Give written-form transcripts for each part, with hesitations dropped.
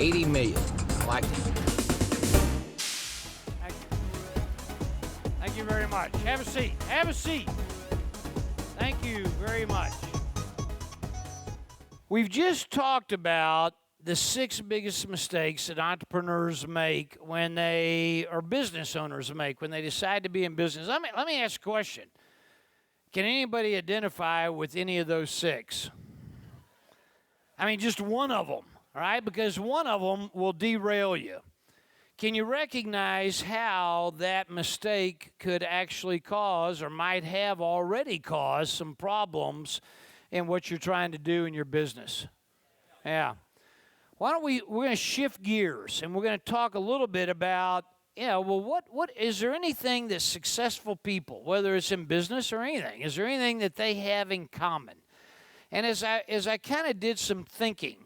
80 million. I like it. Thank you very much. Have a seat. Have a seat. Thank you very much. We've just talked about the 6 biggest mistakes that entrepreneurs make when they, or business owners make, when they decide to be in business. Let me ask a question. Can anybody identify with any of those 6? I mean, just one of them, all right? Because one of them will derail you. Can you recognize how that mistake could actually cause or might have already caused some problems in what you're trying to do in your business? Yeah. Why don't we're going to shift gears and we're going to talk a little bit about, what is there anything that successful people, whether it's in business or anything, is there anything that they have in common? And as I kind of did some thinking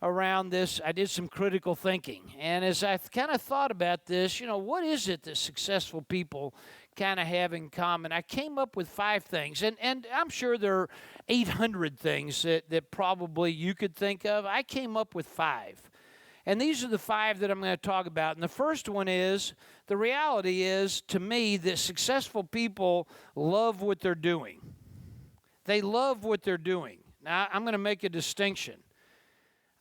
around this, I did some critical thinking. And as I kind of thought about this, what is it that successful people kind of have in common? I came up with 5 things. And I'm sure there are 800 things that probably you could think of. I came up with 5. And these are the 5 that I'm going to talk about. And the first one is, the reality is, to me, that successful people love what they're doing. They love what they're doing. Now, I'm going to make a distinction.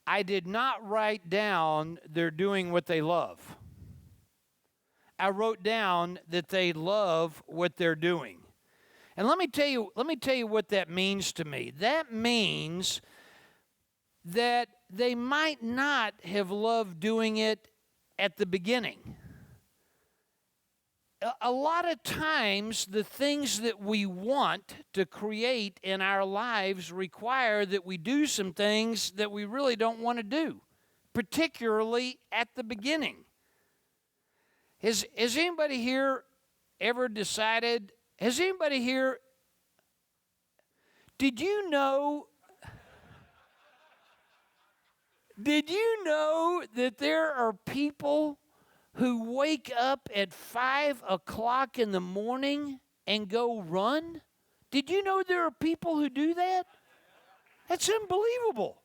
I did not write down they're doing what they love. I wrote down that they love what they're doing. And let me tell you what that means to me. That means that they might not have loved doing it at the beginning. A lot of times, the things that we want to create in our lives require that we do some things that we really don't want to do, particularly at the beginning. Has anybody here ever decided, did you know that there are people who wake up at 5 o'clock in the morning and go run? Did you know there are people who do that? That's unbelievable.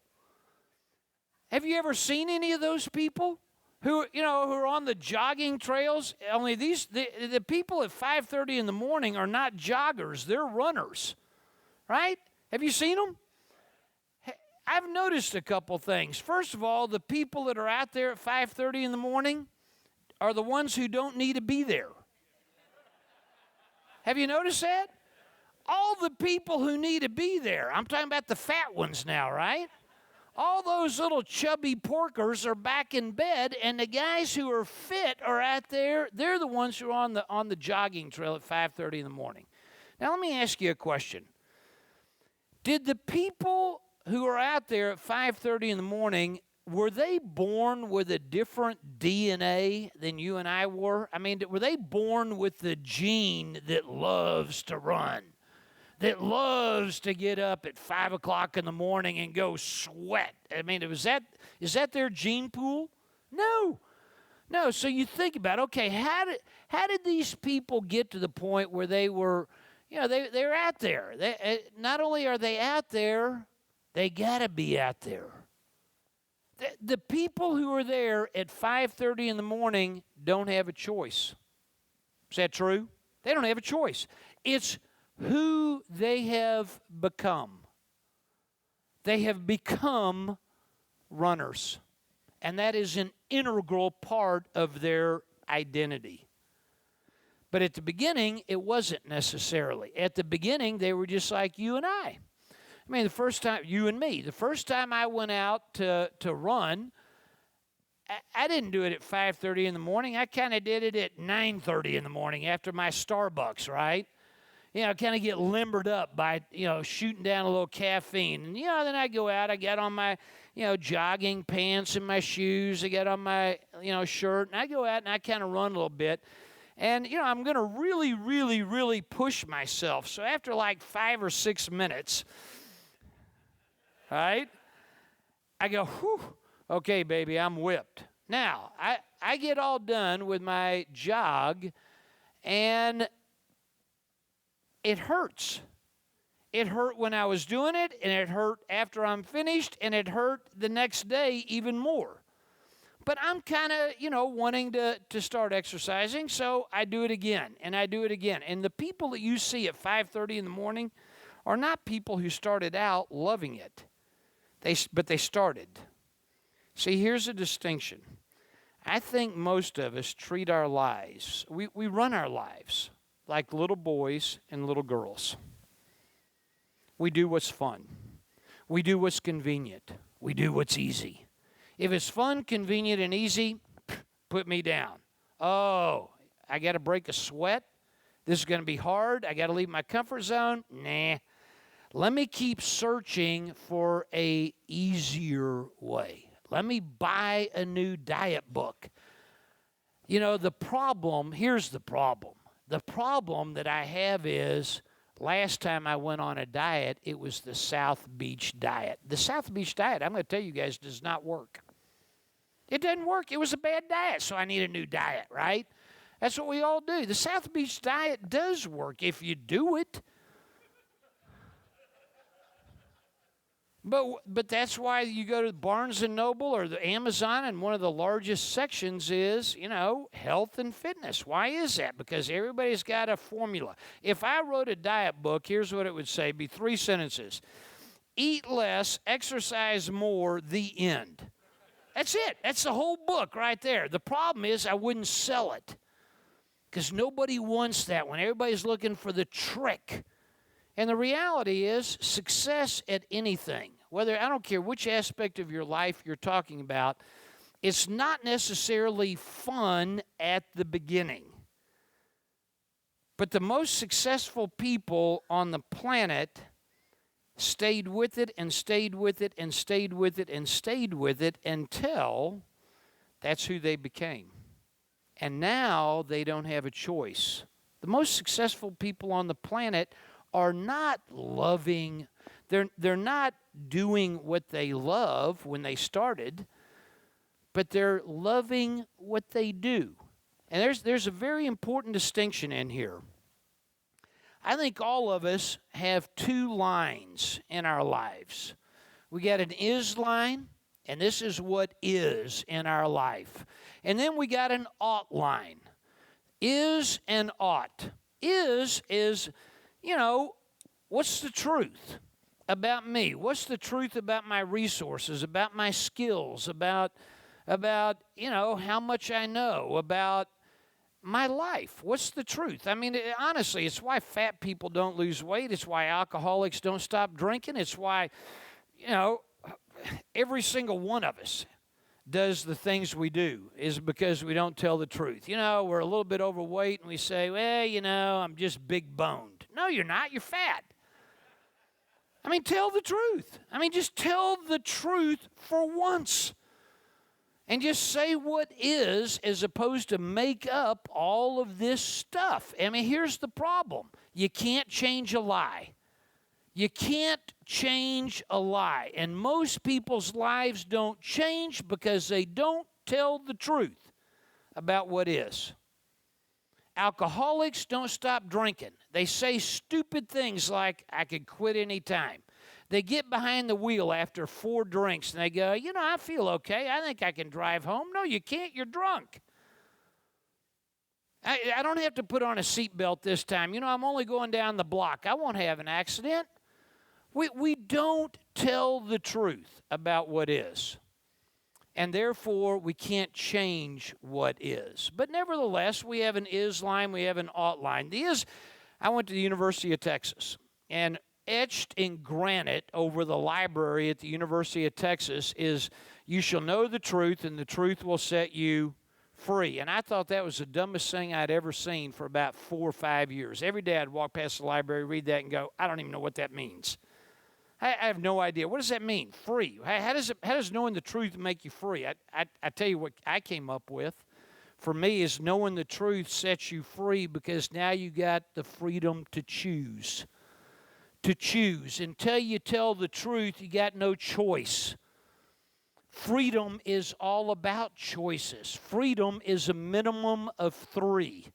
Have you ever seen any of those people who are on the jogging trails? Only the people at 5:30 in the morning are not joggers, they're runners, right? Have you seen them? I've noticed a couple things. First of all, the people that are out there at 5:30 in the morning are the ones who don't need to be there. Have you noticed that? All the people who need to be there, I'm talking about the fat ones now, right? All those little chubby porkers are back in bed, and the guys who are fit are out there. They're the ones who are on the jogging trail at 5:30 in the morning. Now, let me ask you a question. Did the people who are out there at 5:30 in the morning, were they born with a different DNA than you and I were? I mean, were they born with the gene that loves to run, that loves to get up at 5 o'clock in the morning and go sweat? I mean, is that their gene pool? No. So you think about, okay, how did these people get to the point where they were, they're out there? Not only are they out there, they got to be out there. The people who are there at 5:30 in the morning don't have a choice. Is that true? They don't have a choice. It's who they have become. They have become runners. And that is an integral part of their identity. But at the beginning, it wasn't necessarily. At the beginning, they were just like you and I. I mean, the first time I went out to run, I didn't do it at 5:30 in the morning. I kind of did it at 9:30 in the morning after my Starbucks, right? Kind of get limbered up by, shooting down a little caffeine. And, then I go out, I get on my, jogging pants and my shoes. I get on my, shirt, and I go out and I kind of run a little bit. And, I'm going to really, really, really push myself. So after like 5 or 6 minutes, right, I go, whew, okay, baby, I'm whipped. Now, I get all done with my jog, and it hurts. It hurt when I was doing it, and it hurt after I'm finished, and it hurt the next day even more. But I'm kind of, wanting to start exercising, so I do it again, and I do it again. And the people that you see at 5:30 in the morning are not people who started out loving it, but they started. See, here's a distinction. I think most of us treat our lives, we run our lives like little boys and little girls. We do what's fun. We do what's convenient. We do what's easy. If it's fun, convenient, and easy, put me down. Oh, I got to break a sweat? This is going to be hard. I got to leave my comfort zone? Nah. Let me keep searching for a easier way. Let me buy a new diet book. The problem, here's the problem. The problem that I have is last time I went on a diet, it was the South Beach diet. The South Beach diet, I'm going to tell you guys, does not work. It doesn't work. It was a bad diet, so I need a new diet, right? That's what we all do. The South Beach diet does work if you do it. But that's why you go to Barnes & Noble or the Amazon, and one of the largest sections is, health and fitness. Why is that? Because everybody's got a formula. If I wrote a diet book, here's what it would say. It'd be 3 sentences. Eat less, exercise more, the end. That's it. That's the whole book right there. The problem is I wouldn't sell it because nobody wants that one. Everybody's looking for the trick. And the reality is success at anything, whether I don't care which aspect of your life you're talking about, it's not necessarily fun at the beginning. But the most successful people on the planet stayed with it and stayed with it and stayed with it and stayed with it until that's who they became. And now they don't have a choice. The most successful people on the planet are not loving, they're not doing what they love when they started, but they're loving what they do. And there's a very important distinction in here. I think all of us have 2 lines in our lives. We got an is line, and this is what is in our life. And then we got an ought line. Is and ought. Is, what's the truth about me? What's the truth about my resources, about my skills, about how much I know, about my life? What's the truth? I mean, honestly, it's why fat people don't lose weight. It's why alcoholics don't stop drinking. It's why, every single one of us does the things we do is because we don't tell the truth. We're a little bit overweight and we say, well, I'm just big boned. No, you're not. You're fat. I mean, tell the truth. I mean, just tell the truth for once. And just say what is as opposed to make up all of this stuff. I mean, here's the problem. You can't change a lie. You can't change a lie. And most people's lives don't change because they don't tell the truth about what is. Alcoholics don't stop drinking. They say stupid things like, I could quit any time. They get behind the wheel after 4 drinks and they go, I feel okay. I think I can drive home. No, you can't. You're drunk. I don't have to put on a seatbelt this time. I'm only going down the block. I won't have an accident. We don't tell the truth about what is. And therefore, we can't change what is. But nevertheless, we have an is line, we have an ought line. The is, I went to the University of Texas, and etched in granite over the library at the University of Texas is, you shall know the truth, and the truth will set you free. And I thought that was the dumbest thing I'd ever seen for about 4 or 5 years. Every day I'd walk past the library, read that, and go, I don't even know what that means. I have no idea. What does that mean? Free. How does knowing the truth make you free? I tell you what I came up with. For me, is knowing the truth sets you free because now you got the freedom to choose. To choose. Until you tell the truth, you got no choice. Freedom is all about choices. Freedom is a minimum of 3.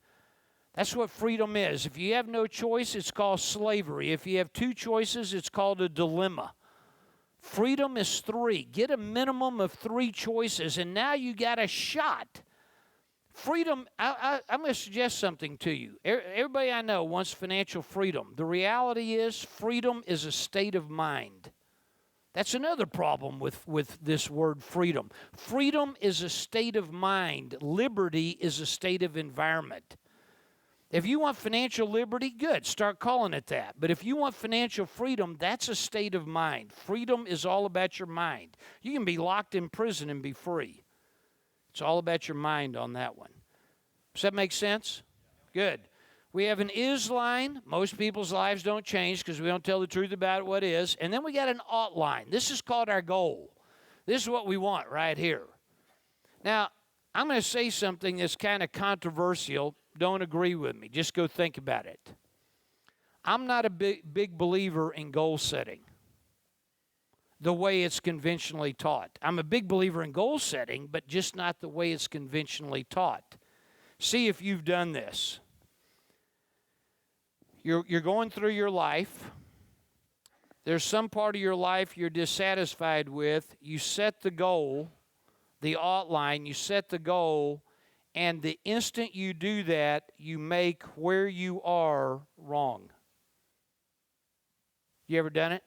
That's what freedom is. If you have no choice, it's called slavery. If you have 2 choices, it's called a dilemma. Freedom is 3. Get a minimum of 3 choices, and now you got a shot. Freedom, I'm going to suggest something to you. Everybody I know wants financial freedom. The reality is freedom is a state of mind. That's another problem with this word freedom. Freedom is a state of mind. Liberty is a state of environment. If you want financial liberty, good, start calling it that. But if you want financial freedom, that's a state of mind. Freedom is all about your mind. You can be locked in prison and be free. It's all about your mind on that one. Does that make sense? Good. We have an is line. Most people's lives don't change because we don't tell the truth about what is. And then we got an ought line. This is called our goal. This is what we want right here. Now, I'm going to say something that's kind of controversial. Don't agree with me. Just go think about it. I'm not a big believer in goal setting the way it's conventionally taught. I'm a big believer in goal setting, but just not the way it's conventionally taught. See if you've done this. You're going through your life. There's some part of your life you're dissatisfied with. You set the goal, the outline, you set the goal, and the instant you do that, you make where you are wrong. You ever done it?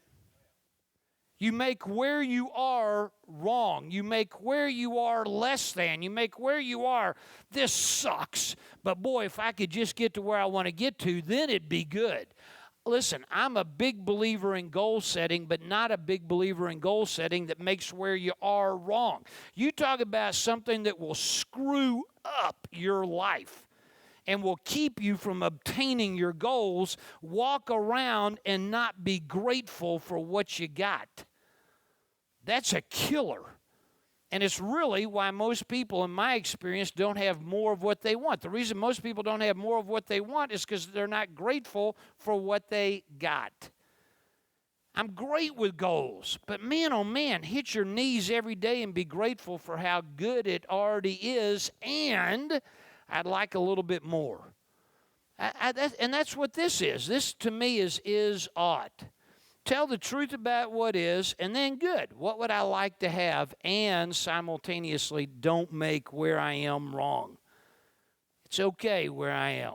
You make where you are wrong. You make where you are less than. You make where you are, this sucks. But boy, if I could just get to where I want to get to, then it'd be good. Listen, I'm a big believer in goal setting, but not a big believer in goal setting that makes where you are wrong. You talk about something that will screw up your life and will keep you from obtaining your goals. Walk around and not be grateful for what you got. That's a killer. And it's really why most people, in my experience, don't have more of what they want. The reason most people don't have more of what they want is because they're not grateful for what they got. I'm great with goals, but man, oh man, hit your knees every day and be grateful for how good it already is, and I'd like a little bit more. And that's what this is. This, to me, is ought. Tell the truth about what is, and then good. What would I like to have? And simultaneously, don't make where I am wrong. It's okay where I am.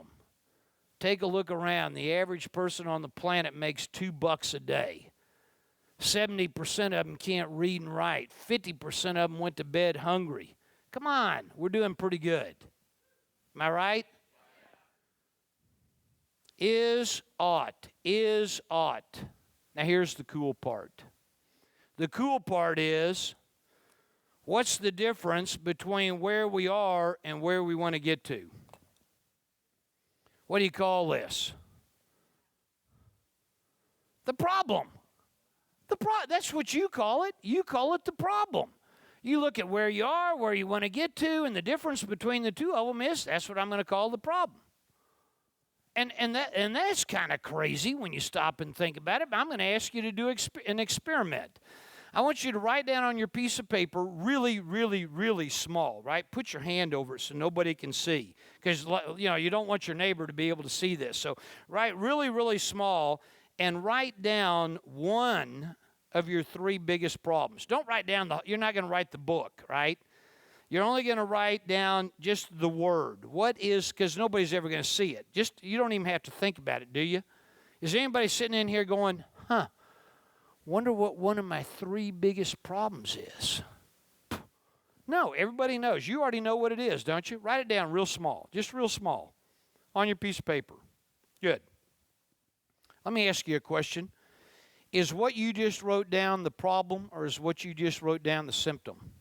Take a look around. The average person on the planet makes $2 a day. 70% of them can't read and write. 50% of them went to bed hungry. Come on, we're doing pretty good. Am I right? Is ought. Is ought. Now, here's the cool part. The cool part is, what's the difference between where we are and where we want to get to? What do you call this? The problem. That's what you call it. You call it the problem. You look at where you are, where you want to get to, and the difference between the two of them is, that's what I'm going to call the problem. And that's kind of crazy when you stop and think about it, but I'm going to ask you to do an experiment. I want you to write down on your piece of paper really, really, really small, right? Put your hand over it so nobody can see, because you don't want your neighbor to be able to see this. So write really, really small and write down one of your 3 biggest problems. Don't write down you're not going to write the book, right? You're only going to write down just the word. What is, because nobody's ever going to see it. You don't even have to think about it, do you? Is anybody sitting in here going, wonder what one of my 3 biggest problems is? No, everybody knows. You already know what it is, don't you? Write it down real small, just real small, on your piece of paper. Good. Let me ask you a question. Is what you just wrote down the problem, or is what you just wrote down the symptom?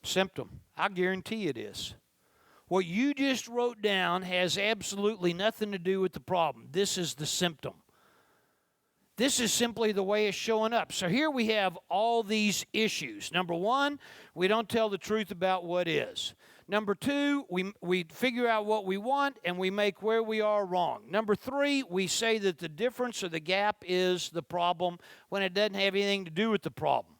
Symptom. I guarantee it is. What you just wrote down has absolutely nothing to do with the problem. This is the symptom. This is simply the way it's showing up. So here we have all these issues. Number 1, we don't tell the truth about what is. Number 2, we figure out what we want and we make where we are wrong. Number 3, we say that the difference or the gap is the problem when it doesn't have anything to do with the problem.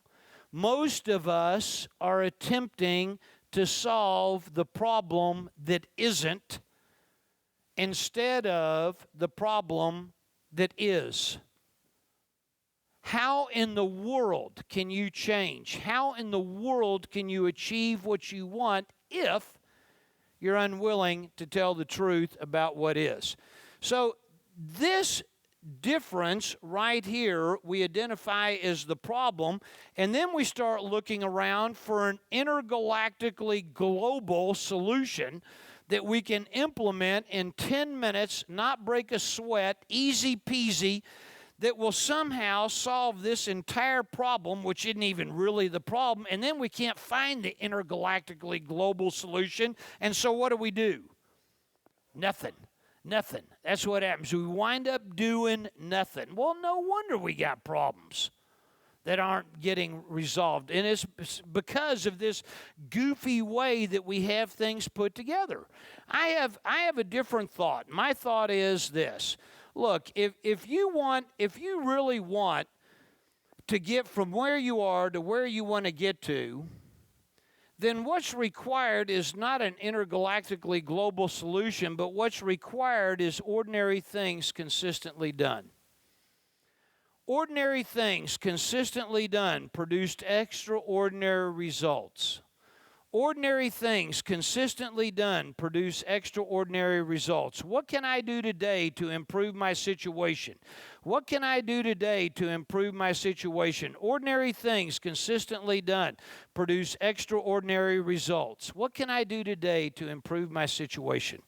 Most of us are attempting to solve the problem that isn't instead of the problem that is. How in the world can you change? How in the world can you achieve what you want if you're unwilling to tell the truth about what is? So this difference right here we identify as the problem, and then we start looking around for an intergalactically global solution that we can implement in 10 minutes, not break a sweat, easy peasy, that will somehow solve this entire problem, which isn't even really the problem, and then we can't find the intergalactically global solution, and so what do? Nothing. Nothing. That's what happens. We wind up doing nothing. Well, no wonder we got problems that aren't getting resolved, and it's because of this goofy way that we have things put together. I have a different thought. My thought is this. Look, if you really want to get from where you are to where you want to get to, then what's required is not an intergalactically global solution, but what's required is ordinary things consistently done. Ordinary things consistently done produced extraordinary results. Ordinary things consistently done produce extraordinary results. What can I do today to improve my situation? What can I do today to improve my situation? Ordinary things consistently done produce extraordinary results. What can I do today to improve my situation?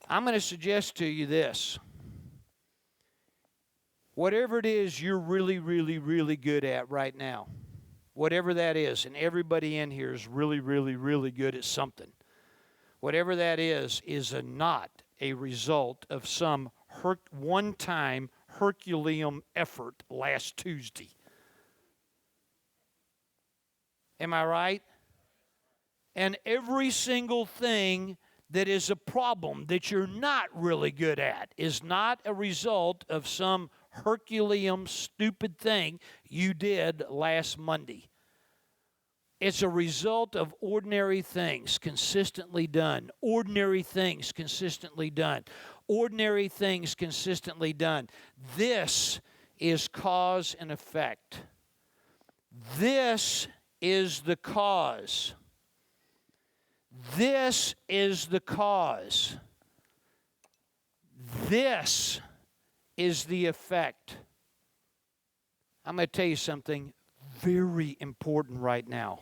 I'm going to suggest to you this. Whatever it is you're really, really, really good at right now, whatever that is, and everybody in here is really, really, really good at something. Whatever that is not a result of some one-time Herculean effort last Tuesday. Am I right? And every single thing that is a problem that you're not really good at is not a result of some Herculean stupid thing you did last Monday. It's a result of ordinary things consistently done. Ordinary things consistently done. Ordinary things consistently done. This is cause and effect. This is the cause. This is the cause. This is the effect. I'm going to tell you something very important right now.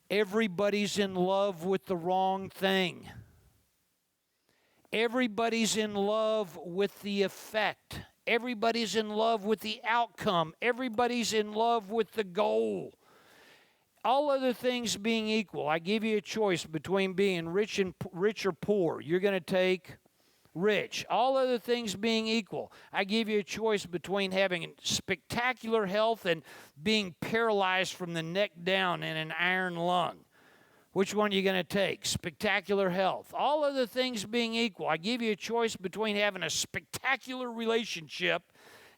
Everybody's in love with the wrong thing. Everybody's in love with the effect. Everybody's in love with the outcome. Everybody's in love with the goal. All other things being equal, I give you a choice between being rich or poor. You're going to take rich. All other things being equal, I give you a choice between having spectacular health and being paralyzed from the neck down in an iron lung. Which one are you going to take? Spectacular health. All other things being equal, I give you a choice between having a spectacular relationship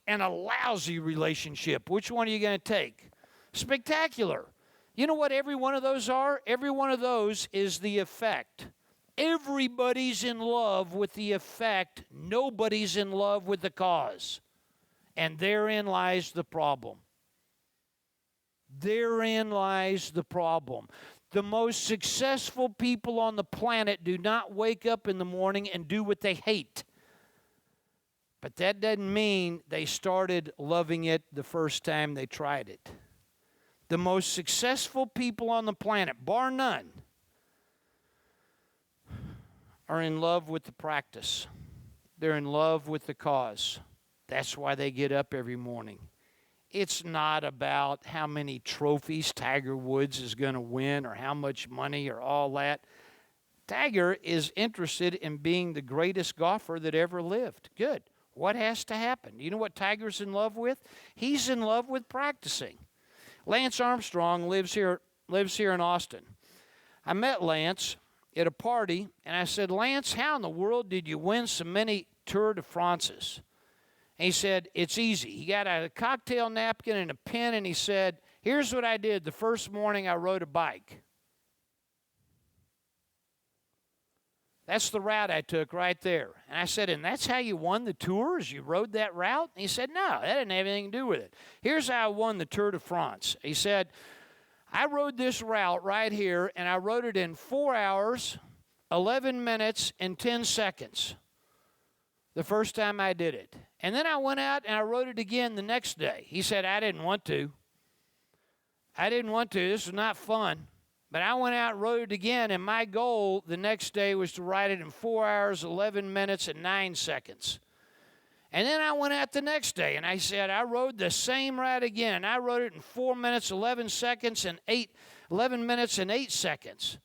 and a lousy relationship. Which one are you going to take? Spectacular. You know what every one of those are? Every one of those is the effect. Everybody's in love with the effect. Nobody's in love with the cause. And therein lies the problem. Therein lies the problem. The most successful people on the planet do not wake up in the morning and do what they hate. But that doesn't mean they started loving it the first time they tried it. The most successful people on the planet, bar none, are in love with the practice. They're in love with the cause. That's why they get up every morning. It's not about how many trophies Tiger Woods is going to win or how much money or all that. Tiger is interested in being the greatest golfer that ever lived. Good. What has to happen? You know what Tiger's in love with? He's in love with practicing. Lance Armstrong lives here in Austin. I met Lance at a party, and I said, Lance, how in the world did you win so many Tour de France's? And he said, it's easy. He got out a cocktail napkin and a pen, and he said, here's what I did the first morning I rode a bike. That's the route I took right there. And I said, and that's how you won the tours? You rode that route? And he said, no, that didn't have anything to do with it. Here's how I won the Tour de France. He said, I rode this route right here, and I rode it in 4 hours, 11 minutes, and 10 seconds the first time I did it. And then I went out and I rode it again the next day. He said, I didn't want to. This was not fun. But I went out and rode it again, and my goal the next day was to ride it in 4 hours, 11 minutes, and 9 seconds. And then I went out the next day, and I said, I rode the same route again. And I rode it in 4 minutes, 11 seconds, and 11 minutes, and 8 seconds.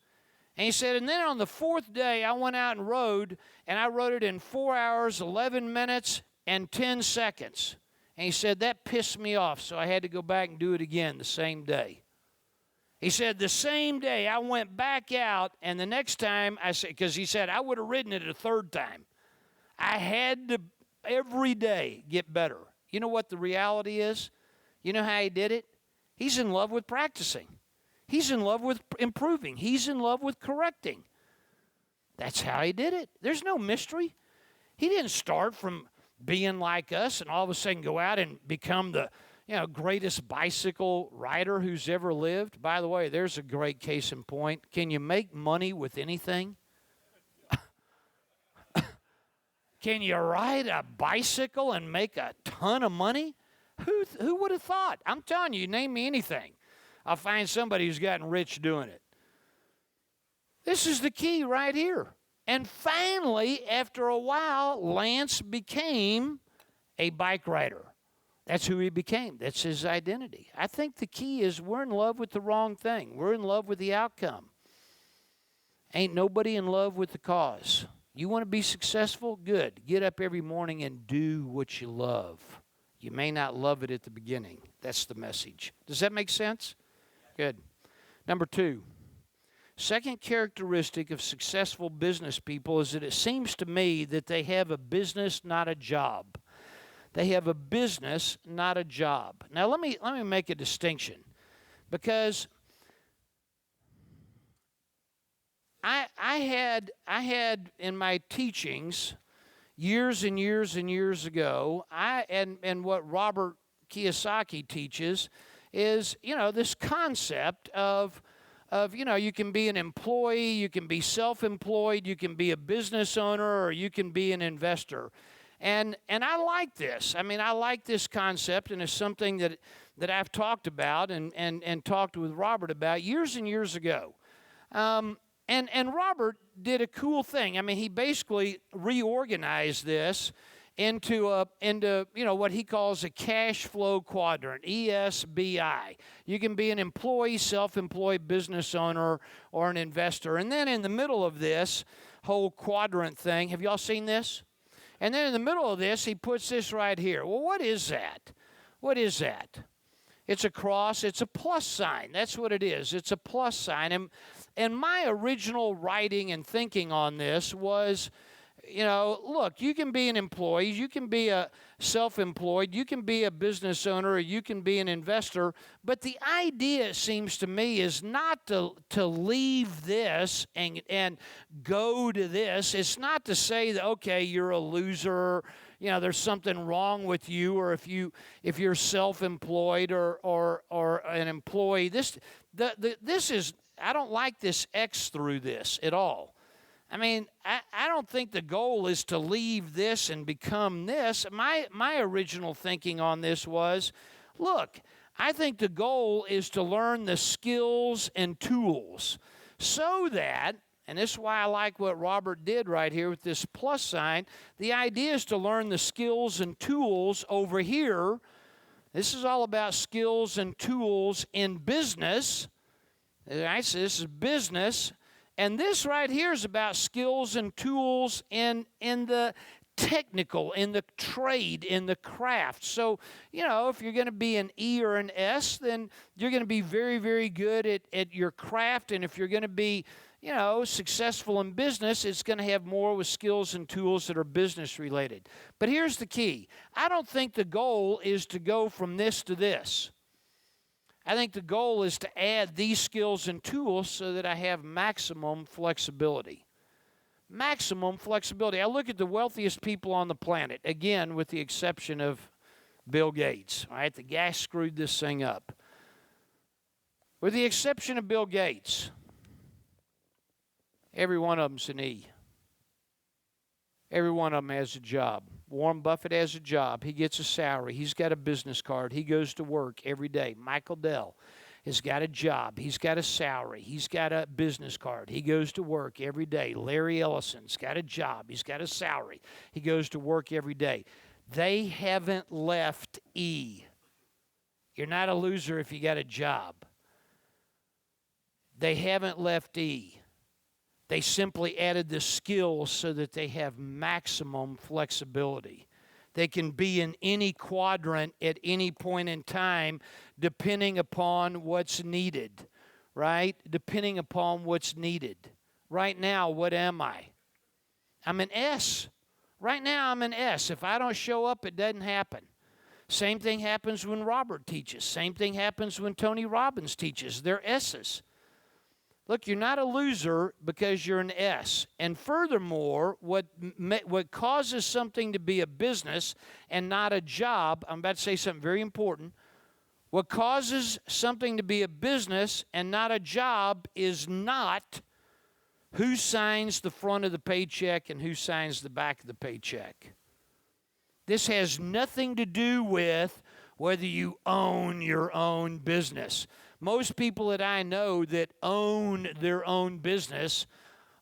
And he said, and then on the fourth day, I went out and rode it in 4 hours, 11 minutes, and 10 seconds. And he said, that pissed me off, so I had to go back and do it again the same day. He said, the same day I went back out, and the next time, I said, because he said, I would have ridden it a third time. I had to every day get better. You know what the reality is? You know how he did it? He's in love with practicing. He's in love with improving. He's in love with correcting. That's how he did it. There's no mystery. He didn't start from being like us and all of a sudden go out and become the greatest bicycle rider who's ever lived. By the way, there's a great case in point. Can you make money with anything? Can you ride a bicycle and make a ton of money? Who would have thought? I'm telling you, name me anything. I'll find somebody who's gotten rich doing it. This is the key right here. And finally, after a while, Lance became a bike rider. That's who he became. That's his identity. I think the key is we're in love with the wrong thing. We're in love with the outcome. Ain't nobody in love with the cause. You want to be successful? Good. Get up every morning and do what you love. You may not love it at the beginning. That's the message. Does that make sense? Good. Number 2. Second characteristic of successful business people is that it seems to me that they have a business, not a job. They have a business, not a job. Now, let me make a distinction, because I had in my teachings years and years and years ago, and what Robert Kiyosaki teaches is, this concept of you can be an employee, you can be self-employed, you can be a business owner, or you can be an investor. And I like this. I mean, I like this concept, and it's something that I've talked about and talked with Robert about years and years ago. And Robert did a cool thing. I mean, he basically reorganized this into what he calls a cash flow quadrant, ESBI. You can be an employee, self-employed business owner, or an investor. And then in the middle of this whole quadrant thing, have y'all seen this? And then in the middle of this, he puts this right here. Well, what is that? What is that? It's a cross. It's a plus sign. That's what it is. It's a plus sign. And my original writing and thinking on this was, look, you can be an employee, you can be a self-employed, you can be a business owner, or you can be an investor. But the idea, it seems to me, is not to leave this and go to this. It's not to say that, okay, you're a loser, there's something wrong with you, or if you're self-employed or an employee. This is, I don't like this X through this at all. I mean, I don't think the goal is to leave this and become this. My original thinking on this was, look, I think the goal is to learn the skills and tools so that, and this is why I like what Robert did right here with this plus sign, the idea is to learn the skills and tools over here. This is all about skills and tools in business. Right, so this is business. And this right here is about skills and tools in the technical, in the trade, in the craft. So, if you're going to be an E or an S, then you're going to be very, very good at your craft. And if you're going to be, successful in business, it's going to have more with skills and tools that are business related. But here's the key. I don't think the goal is to go from this to this. I think the goal is to add these skills and tools so that I have maximum flexibility. maximum flexibility. I look at the wealthiest people on the planet, again, with the exception of Bill Gates. All right, the guy screwed this thing up. With the exception of Bill Gates, every one of them's an E. Every one of them has a job. Warren Buffett has a job. He gets a salary. He's got a business card. He goes to work every day. Michael Dell has got a job. He's got a salary. He's got a business card. He goes to work every day. Larry Ellison's got a job. He's got a salary. He goes to work every day. They haven't left E. You're not a loser if you got a job. They haven't left E. They simply added the skills so that they have maximum flexibility. They can be in any quadrant at any point in time depending upon what's needed, right? Depending upon what's needed. Right now, what am I? I'm an S. Right now, I'm an S. If I don't show up, it doesn't happen. Same thing happens when Robert teaches. Same thing happens when Tony Robbins teaches. They're S's. Look, you're not a loser because you're an S. And furthermore, what causes something to be a business and not a job, I'm about to say something very important. What causes something to be a business and not a job is not who signs the front of the paycheck and who signs the back of the paycheck. This has nothing to do with whether you own your own business. Most people that I know that own their own business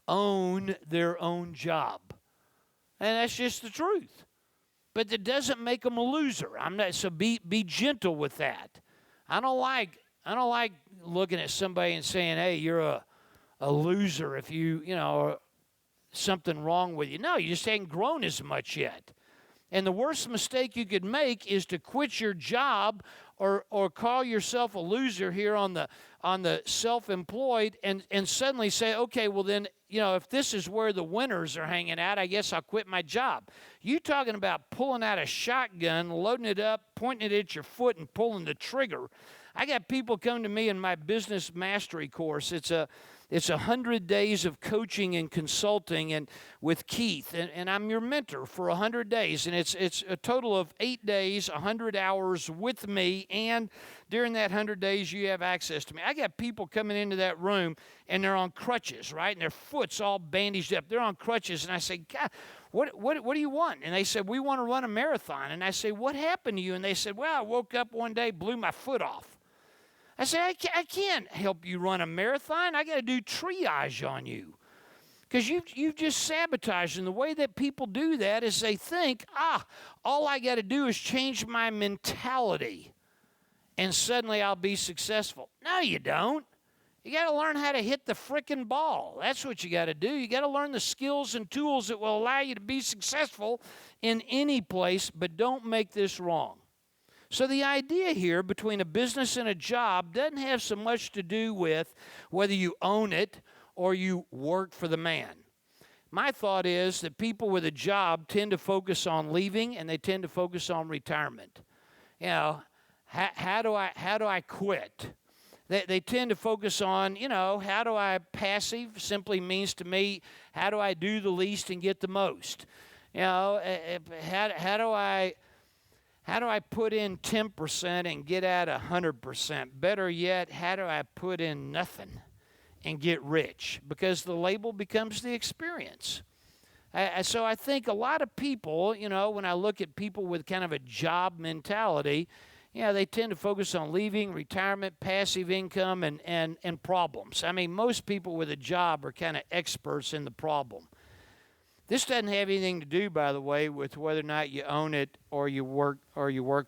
own their own job. And that's just the truth. But that doesn't make them a loser. So be gentle with that. I don't like looking at somebody and saying, "Hey, you're a loser if you something wrong with you." No, you just haven't grown as much yet. And the worst mistake you could make is to quit your job or call yourself a loser here on the self-employed and suddenly say, okay, well then, if this is where the winners are hanging out, I guess I'll quit my job. You talking about pulling out a shotgun, loading it up, pointing it at your foot and pulling the trigger. I got people come to me in my business mastery course. It's 100 days of coaching and consulting and with Keith, and I'm your mentor for 100 days, and it's a total of 8 days, 100 hours with me, and during that 100 days, you have access to me. I got people coming into that room, and they're on crutches, right, and their foot's all bandaged up. They're on crutches, and I say, God, what do you want? And they said, we want to run a marathon. And I say, what happened to you? And they said, well, I woke up one day, blew my foot off. I said, I can't help you run a marathon. I got to do triage on you. Because you've just sabotaged. And the way that people do that is they think, all I got to do is change my mentality, and suddenly I'll be successful. No, you don't. You got to learn how to hit the frickin' ball. That's what you got to do. You got to learn the skills and tools that will allow you to be successful in any place, but don't make this wrong. So the idea here between a business and a job doesn't have so much to do with whether you own it or you work for the man. My thought is that people with a job tend to focus on leaving and they tend to focus on retirement. How do I quit? They tend to focus on, how do I passive simply means to me, how do I do the least and get the most? How do I put in 10% and get out 100%? Better yet, how do I put in nothing and get rich? Because the label becomes the experience. So I think a lot of people, when I look at people with kind of a job mentality, they tend to focus on leaving, retirement, passive income, and problems. I mean, most people with a job are kind of experts in the problem. This doesn't have anything to do, by the way, with whether or not you own it or you work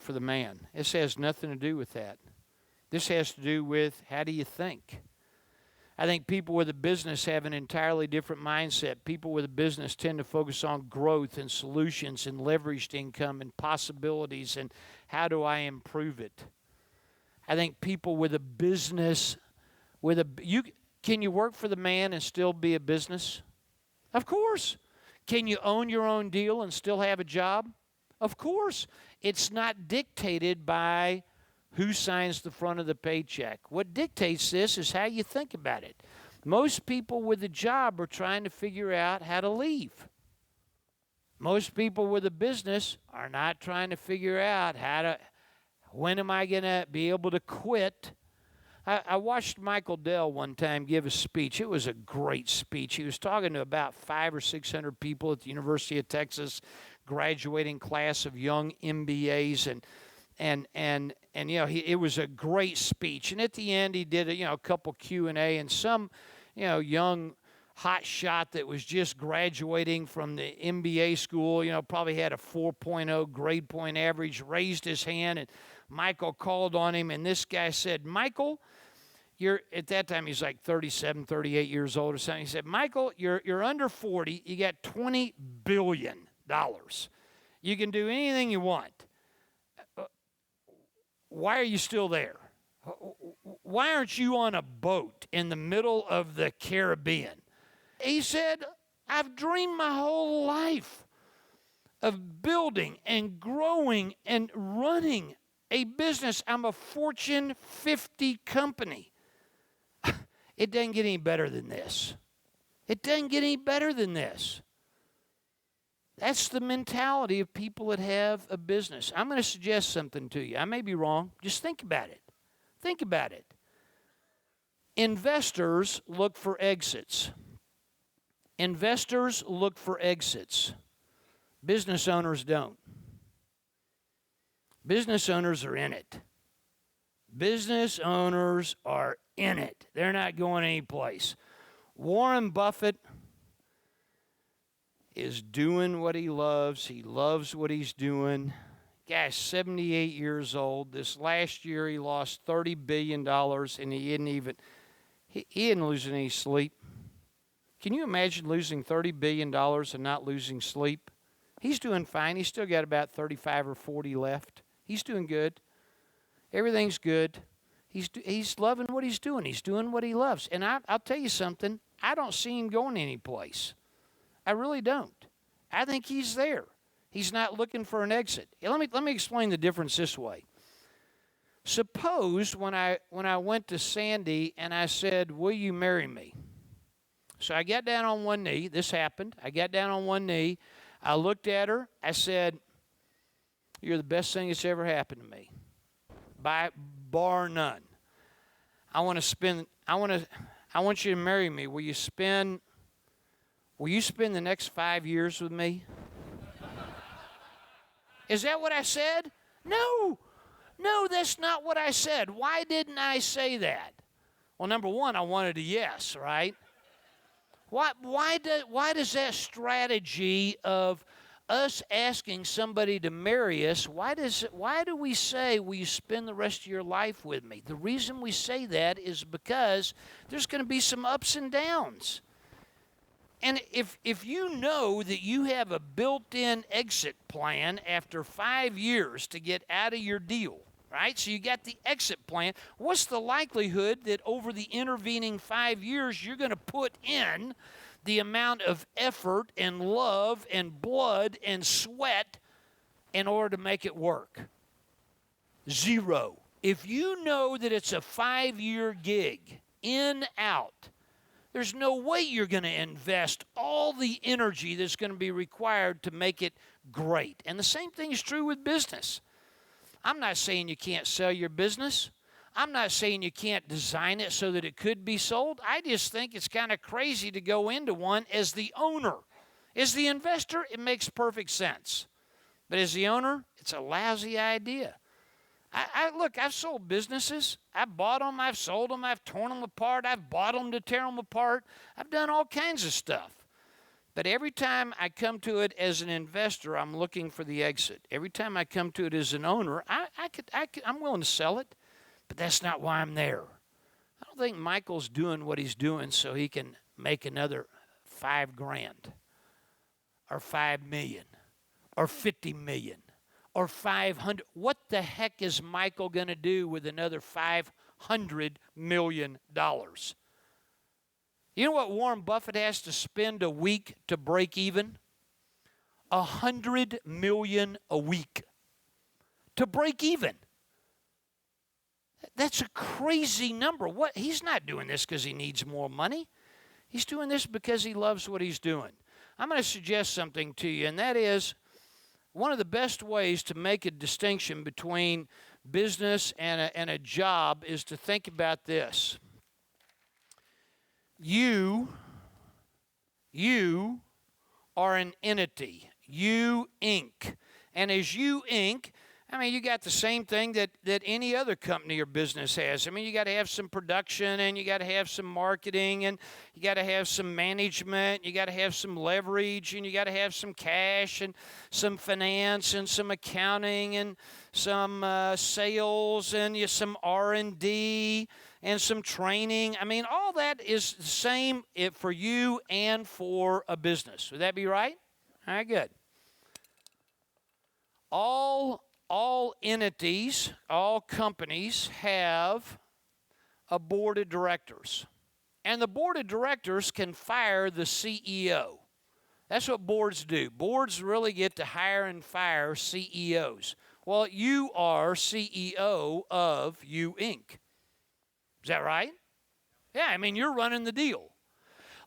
for the man. This has nothing to do with that. This has to do with how do you think. I think people with a business have an entirely different mindset. People with a business tend to focus on growth and solutions and leveraged income and possibilities and how do I improve it. I think people with a business, can you work for the man and still be a business? Of course. Can you own your own deal and still have a job? Of course. It's not dictated by who signs the front of the paycheck. What dictates this is how you think about it. Most people with a job are trying to figure out how to leave. Most people with a business are not trying to figure out when am I going to be able to quit. I watched Michael Dell one time give a speech. It was a great speech. He was talking to about 500 or 600 people at the University of Texas, graduating class of young MBAs, and it was a great speech. And at the end, he did a couple Q&A, and some young hot shot that was just graduating from the MBA school, probably had a 4.0 grade point average, raised his hand, and Michael called on him, and this guy said, Michael, at that time he's like 37, 38 years old or something. He said, Michael, you're under 40. You got $20 billion. You can do anything you want. Why are you still there? Why aren't you on a boat in the middle of the Caribbean? He said, I've dreamed my whole life of building and growing and running a business. I'm a Fortune 50 company. It doesn't get any better than this. It doesn't get any better than this. That's the mentality of people that have a business. I'm going to suggest something to you. I may be wrong. Just think about it. Think about it. Investors look for exits. Investors look for exits. Business owners don't. Business owners are in it. Business owners are in it. They're not going anyplace. Warren Buffett is doing what he loves. He loves what he's doing. Guy's 78 years old. This last year he lost $30 billion, and he didn't lose any sleep. Can you imagine losing $30 billion and not losing sleep? He's doing fine. He's still got about 35 or 40 left. He's doing good. Everything's good. He's loving what he's doing. He's doing what he loves. And I'll tell you something. I don't see him going anyplace. I really don't. I think he's there. He's not looking for an exit. Let me explain the difference this way. Suppose when I went to Sandy and I said, will you marry me? So I got down on one knee. This happened. I got down on one knee. I looked at her. I said, you're the best thing that's ever happened to me, by bar none. I want you to marry me. Will you spend the next 5 years with me? Is that what I said? No, that's not what I said. Why didn't I say that? Well, number one, I wanted a yes, right? Why does that strategy of us asking somebody to marry us, why do we say, will you spend the rest of your life with me? The reason we say that is because there's going to be some ups and downs. And if you know that you have a built-in exit plan after 5 years to get out of your deal, right? So you got the exit plan. What's the likelihood that over the intervening 5 years you're going to put in the amount of effort and love and blood and sweat in order to make it work? Zero. If you know that it's a 5-year gig, in, out, there's no way you're going to invest all the energy that's going to be required to make it great. And the same thing is true with business. I'm not saying you can't sell your business. I'm not saying you can't design it so that it could be sold. I just think it's kind of crazy to go into one as the owner. As the investor, it makes perfect sense. But as the owner, it's a lousy idea. Look, I've sold businesses. I've bought them. I've sold them. I've torn them apart. I've bought them to tear them apart. I've done all kinds of stuff. But every time I come to it as an investor, I'm looking for the exit. Every time I come to it as an owner, I'm willing to sell it, but that's not why I'm there. I don't think Michael's doing what he's doing so he can make another $5,000 or $5 million or $50 million or $500. What the heck is Michael going to do with another $500 million? You know what Warren Buffett has to spend a week to break even? $100 million a week to break even. That's a crazy number. What? He's not doing this because he needs more money. He's doing this because he loves what he's doing. I'm going to suggest something to you, and that is one of the best ways to make a distinction between business and a job is to think about this. You are an entity. You Inc. And as You Inc., I mean, you got the same thing that any other company or business has. I mean, you got to have some production, and you got to have some marketing, and you got to have some management, you got to have some leverage, and you got to have some cash, and some finance, and some accounting, and some sales, and some R&D, and some training. I mean, all that is the same for you and for a business. Would that be right? All right, good. All entities, all companies have a board of directors. And the board of directors can fire the CEO. That's what boards do. Boards really get to hire and fire CEOs. Well, you are CEO of You Inc. Is that right? Yeah, I mean, you're running the deal.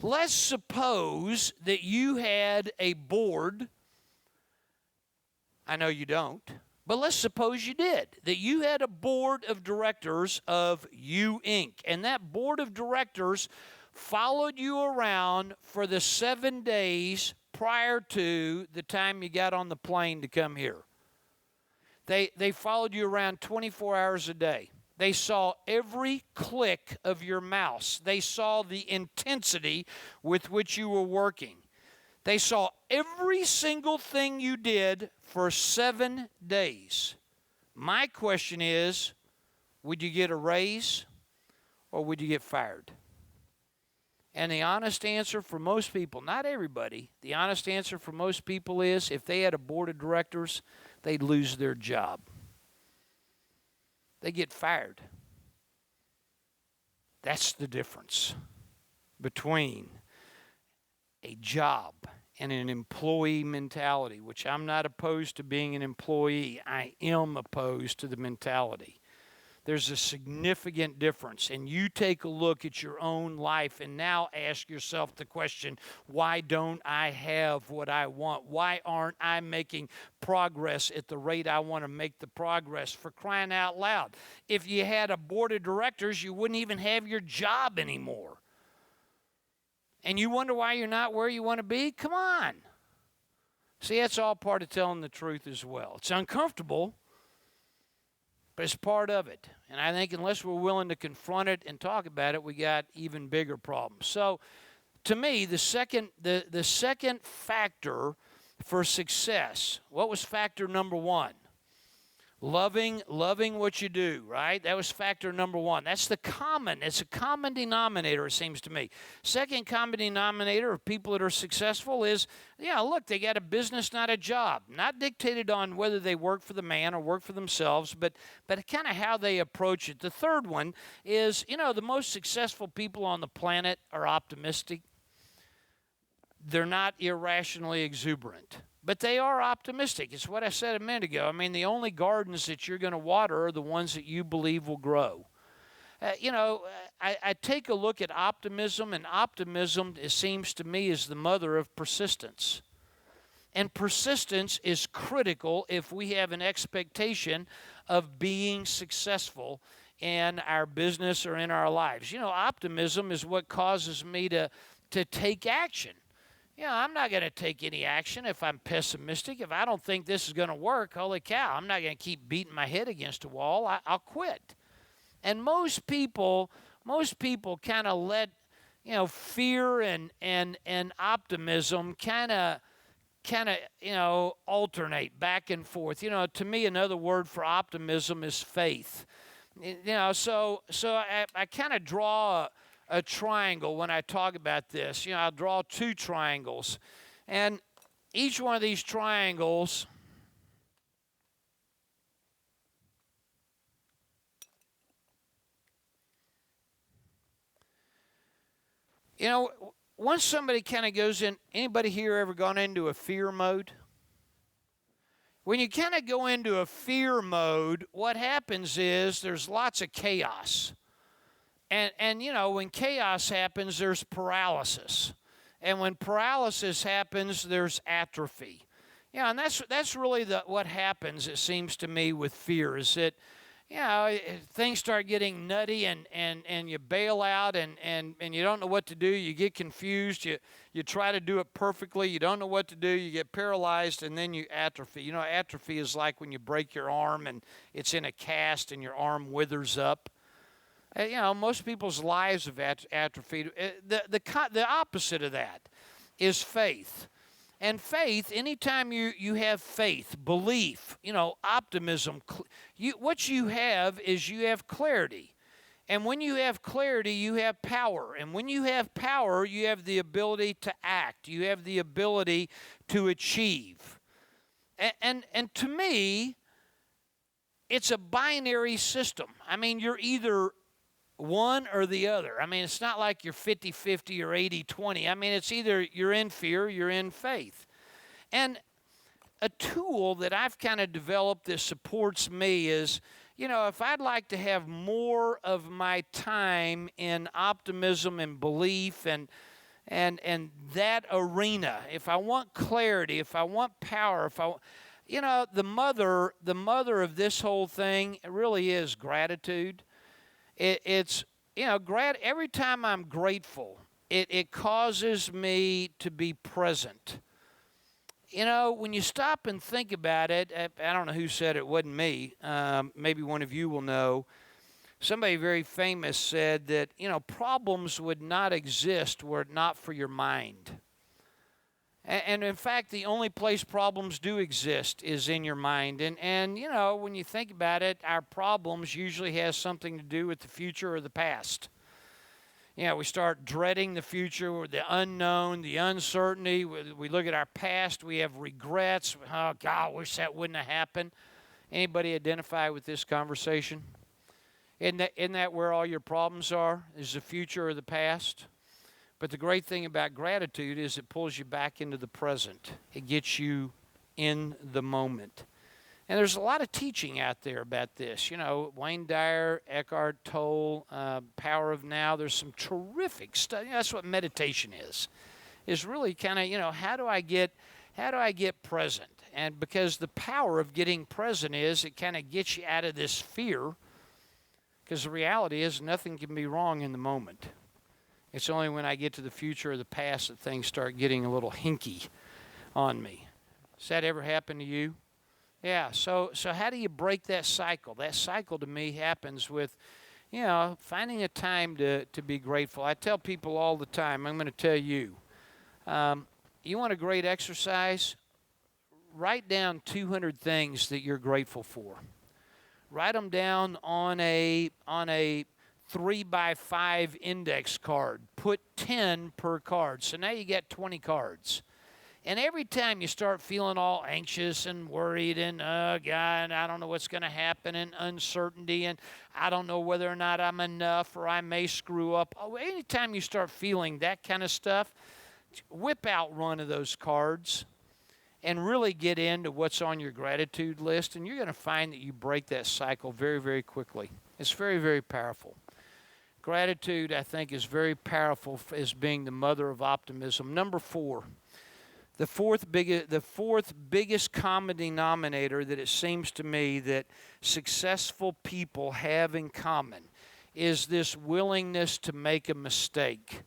Let's suppose that you had a board. I know you don't. But let's suppose you did, that you had a board of directors of You Inc., and that board of directors followed you around for the 7 days prior to the time you got on the plane to come here. They followed you around 24 hours a day. They saw every click of your mouse. They saw the intensity with which you were working. They saw every single thing you did for 7 days. My question is, would you get a raise or would you get fired? And the honest answer for most people, not everybody, the honest answer for most people is if they had a board of directors, they'd lose their job. They get fired. That's the difference between a job and an employee mentality, which I'm not opposed to being an employee. I am opposed to the mentality. There's a significant difference, and you take a look at your own life and now ask yourself the question, why don't I have what I want? Why aren't I making progress at the rate I want to make the progress? For crying out loud. If you had a board of directors, you wouldn't even have your job anymore. And you wonder why you're not where you want to be? Come on. See, that's all part of telling the truth as well. It's uncomfortable, but it's part of it. And I think unless we're willing to confront it and talk about it, we got even bigger problems. So, to me, the second factor for success, what was factor number one? Loving what you do, right? That was factor number one. It's a common denominator, it seems to me. Second common denominator of people that are successful is, look, they got a business, not a job. Not dictated on whether they work for the man or work for themselves, but kind of how they approach it. The third one is, the most successful people on the planet are optimistic. They're not irrationally exuberant. But they are optimistic. It's what I said a minute ago. I mean, the only gardens that you're going to water are the ones that you believe will grow. I take a look at optimism, and optimism, it seems to me, is the mother of persistence. And persistence is critical if we have an expectation of being successful in our business or in our lives. Optimism is what causes me to take action. I'm not going to take any action if I'm pessimistic. If I don't think this is going to work, holy cow, I'm not going to keep beating my head against a wall. I'll quit. And most people kind of let, fear and optimism kind of alternate back and forth. To me, another word for optimism is faith. So I kind of draw a triangle when I talk about this. I'll draw two triangles. And each one of these triangles once somebody kind of goes in, anybody here ever gone into a fear mode? When you kind of go into a fear mode, what happens is there's lots of chaos. And you know, when chaos happens, there's paralysis. And when paralysis happens, there's atrophy. Yeah, and that's really what happens, it seems to me, with fear, is that, you know, things start getting nutty and you bail out and you don't know what to do. You get confused. You try to do it perfectly. You don't know what to do. You get paralyzed, and then you atrophy. You know, atrophy is like when you break your arm and it's in a cast and your arm withers up. You know, most people's lives have atrophied. The opposite of that is faith. And faith, anytime you have faith, belief, you know, optimism, what you have is you have clarity. And when you have clarity, you have power. And when you have power, you have the ability to act. You have the ability to achieve. And to me, it's a binary system. I mean, you're either one or the other. I mean, it's not like you're 50-50 or 80-20. I mean, it's either you're in fear, you're in faith. And a tool that I've kind of developed that supports me is, you know, if I'd like to have more of my time in optimism and belief and that arena, if I want clarity, if I want power, you know, the mother of this whole thing really is gratitude. It's, you know, every time I'm grateful, it causes me to be present. You know, when you stop and think about it, I don't know who said it, it wasn't me. Maybe one of you will know. Somebody very famous said that, you know, problems would not exist were it not for your mind. And in fact, the only place problems do exist is in your mind. And you know, when you think about it, our problems usually has something to do with the future or the past. You know, we start dreading the future, or the unknown, the uncertainty. We look at our past, we have regrets. Oh, God, I wish that wouldn't have happened. Anybody identify with this conversation? Isn't that where all your problems are, is the future or the past? But the great thing about gratitude is it pulls you back into the present. It gets you in the moment. And there's a lot of teaching out there about this. You know, Wayne Dyer, Eckhart Tolle, Power of Now. There's some terrific stuff. You know, that's what meditation is really kind of, you know, how do I get present? And because the power of getting present is it kind of gets you out of this fear, because the reality is nothing can be wrong in the moment. It's only when I get to the future or the past that things start getting a little hinky on me. Has that ever happened to you? Yeah, so how do you break that cycle? That cycle to me happens with, you know, finding a time to be grateful. I tell people all the time, I'm going to tell you, you want a great exercise? Write down 200 things that you're grateful for. Write them down on a 3x5 index card. Put 10 per card. So now you get 20 cards. And every time you start feeling all anxious and worried and, God, I don't know what's going to happen, and uncertainty, and I don't know whether or not I'm enough or I may screw up. Anytime you start feeling that kind of stuff, whip out one of those cards and really get into what's on your gratitude list, and you're going to find that you break that cycle very, very quickly. It's very, very powerful. Gratitude, I think, is very powerful as being the mother of optimism. Number 4, the fourth biggest common denominator that it seems to me that successful people have in common is this willingness to make a mistake.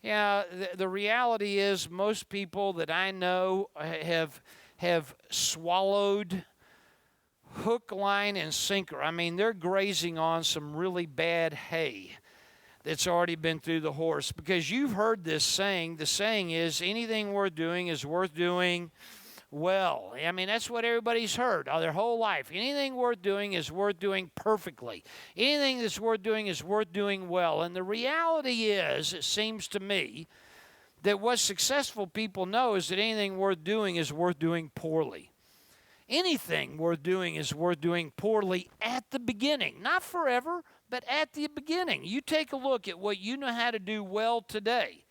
Yeah, the reality is most people that I know have swallowed hook, line, and sinker. I mean, they're grazing on some really bad hay that's already been through the horse. Because you've heard this saying. The saying is, anything worth doing is worth doing well. I mean, that's what everybody's heard their whole life. Anything worth doing is worth doing perfectly. Anything that's worth doing is worth doing well. And the reality is, it seems to me, that what successful people know is that anything worth doing is worth doing poorly. Anything worth doing is worth doing poorly at the beginning. Not forever, but at the beginning. You take a look at what you know how to do well today.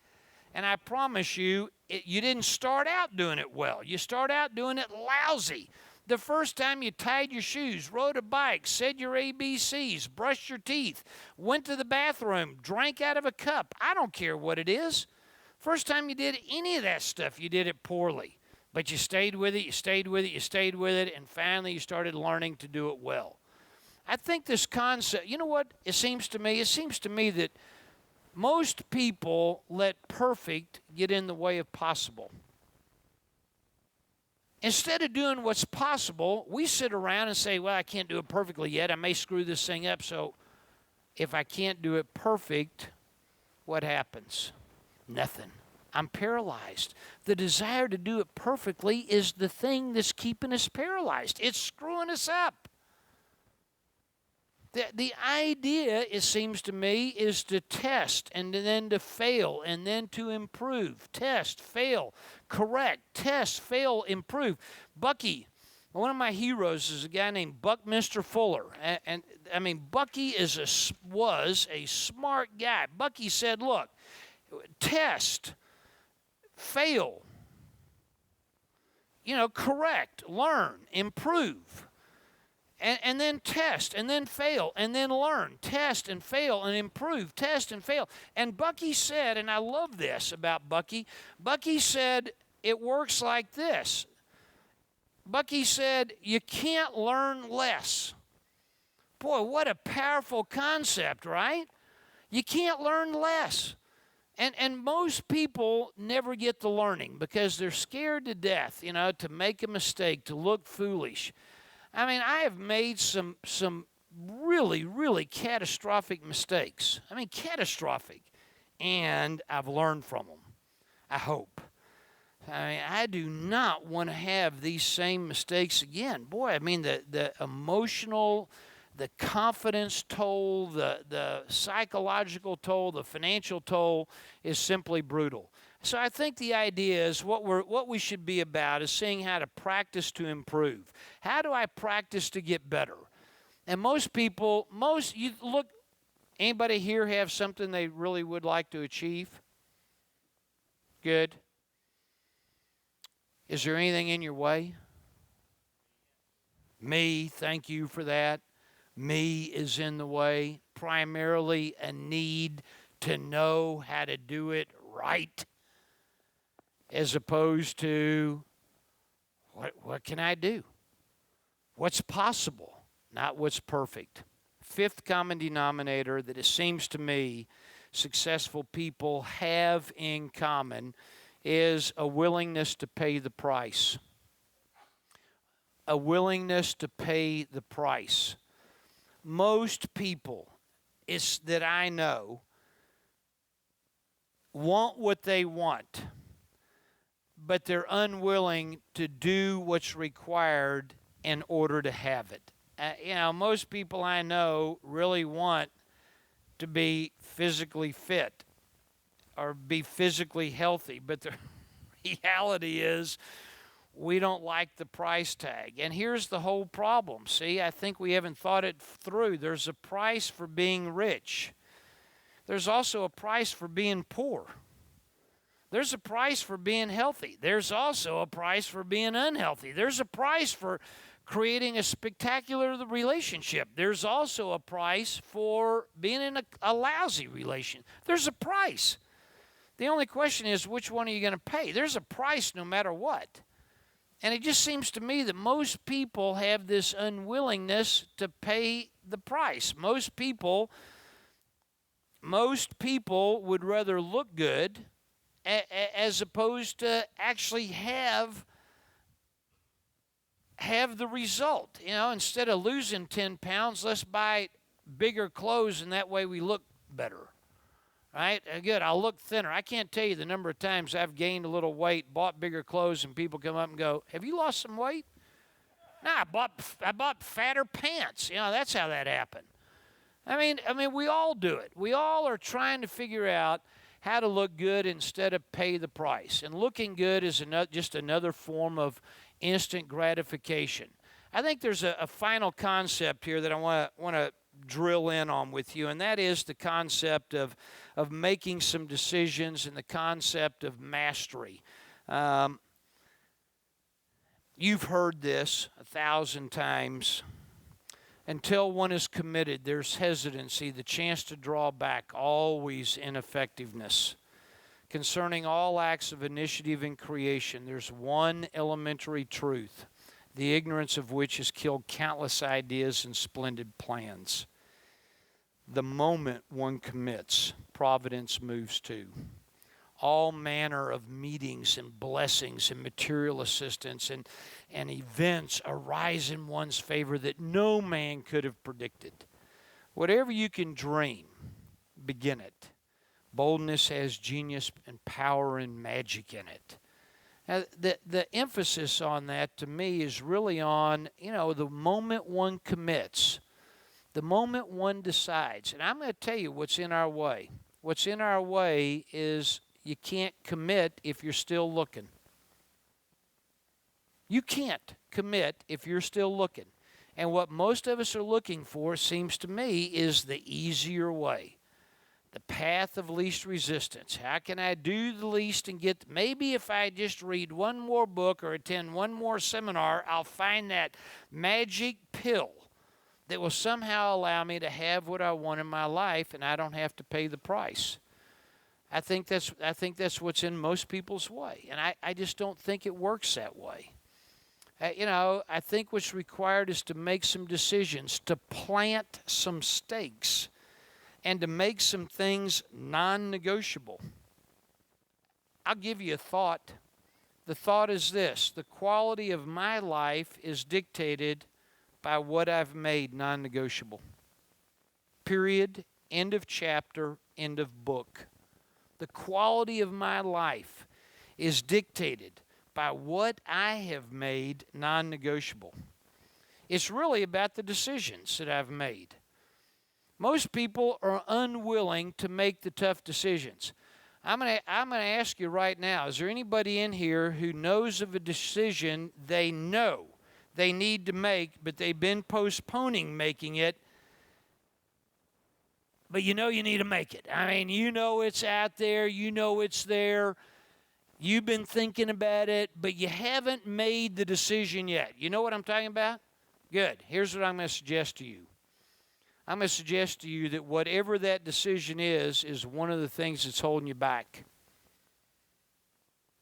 And I promise you, you didn't start out doing it well. You start out doing it lousy. The first time you tied your shoes, rode a bike, said your ABCs, brushed your teeth, went to the bathroom, drank out of a cup. I don't care what it is. First time you did any of that stuff, you did it poorly. But you stayed with it, you stayed with it, you stayed with it, and finally you started learning to do it well. I think this concept, you know what it seems to me? It seems to me that most people let perfect get in the way of possible. Instead of doing what's possible, we sit around and say, well, I can't do it perfectly yet. I may screw this thing up. So if I can't do it perfect, what happens? Nothing. I'm paralyzed. The desire to do it perfectly is the thing that's keeping us paralyzed. It's screwing us up. The idea, it seems to me, is to test and then to fail and then to improve. Test, fail, correct, test, fail, improve. Bucky, one of my heroes is a guy named Buckminster Fuller. And I mean, Bucky was a smart guy. Bucky said, look, test, fail, correct, learn, improve. And then test, and then fail, and then learn. Test and fail and improve. Test and fail. And Bucky said, and I love this about Bucky, Bucky said it works like this. Bucky said, you can't learn less. Boy, what a powerful concept, right? You can't learn less. And most people never get the learning because they're scared to death, to make a mistake, to look foolish. I mean, I have made some really, really catastrophic mistakes. I mean, catastrophic. And I've learned from them, I hope. I mean, I do not want to have these same mistakes again. Boy, I mean, the emotional, the confidence toll, the psychological toll, the financial toll is simply brutal. So I think the idea is what we should be about is seeing how to practice to improve. How do I practice to get better? And you look, anybody here have something they really would like to achieve? Good. Is there anything in your way? Me, thank you for that. Me is in the way. Primarily a need to know how to do it right, as opposed to what can I do? What's possible, not what's perfect. Fifth common denominator that it seems to me successful people have in common is a willingness to pay the price. A willingness to pay the price. Most people that I know want what they want, but they're unwilling to do what's required in order to have it. Most people I know really want to be physically fit or be physically healthy, but the reality is we don't like the price tag. And here's the whole problem. See, I think we haven't thought it through. There's a price for being rich. There's also a price for being poor. There's a price for being healthy. There's also a price for being unhealthy. There's a price for creating a spectacular relationship. There's also a price for being in a lousy relationship. There's a price. The only question is, which one are you going to pay? There's a price no matter what. And it just seems to me that most people have this unwillingness to pay the price. Most people would rather look good as opposed to actually have the result. Instead of losing 10 pounds, let's buy bigger clothes, and that way we look better. Right? Good, I'll look thinner. I can't tell you the number of times I've gained a little weight, bought bigger clothes, and people come up and go, have you lost some weight? No, I bought fatter pants. That's how that happened. I mean, we all do it. We all are trying to figure out how to look good instead of pay the price. And looking good is just another form of instant gratification. I think there's a final concept here that I want to drill in on with you, and that is the concept of making some decisions and the concept of mastery. You've heard this 1,000 times. Until one is committed, there's hesitancy, the chance to draw back, always ineffectiveness. Concerning all acts of initiative in creation, there's one elementary truth, the ignorance of which has killed countless ideas and splendid plans. The moment one commits, providence moves too. All manner of meetings and blessings and material assistance and events arise in one's favor that no man could have predicted. Whatever you can dream, begin it. Boldness has genius and power and magic in it. Now, the emphasis on that to me is really on, the moment one commits, the moment one decides. And I'm going to tell you what's in our way. What's in our way is you can't commit if you're still looking. You can't commit if you're still looking. And what most of us are looking for, seems to me, is the easier way. The path of least resistance. How can I do the least and get, maybe if I just read one more book or attend one more seminar, I'll find that magic pill that will somehow allow me to have what I want in my life and I don't have to pay the price. I think that's what's in most people's way. And I just don't think it works that way. I think what's required is to make some decisions, to plant some stakes, and to make some things non-negotiable. I'll give you a thought. The thought is this: the quality of my life is dictated by what I've made non-negotiable. Period. End of chapter. End of book. The quality of my life is dictated by what I have made non-negotiable. It's really about the decisions that I've made. Most people are unwilling to make the tough decisions. I'm going to ask you right now, is there anybody in here who knows of a decision they know they need to make, but they've been postponing making it, but you need to make it? I mean, it's out there, it's there. You've been thinking about it, but you haven't made the decision yet. You know what I'm talking about? Good. Here's what I'm going to suggest to you. I'm going to suggest to you that whatever that decision is one of the things that's holding you back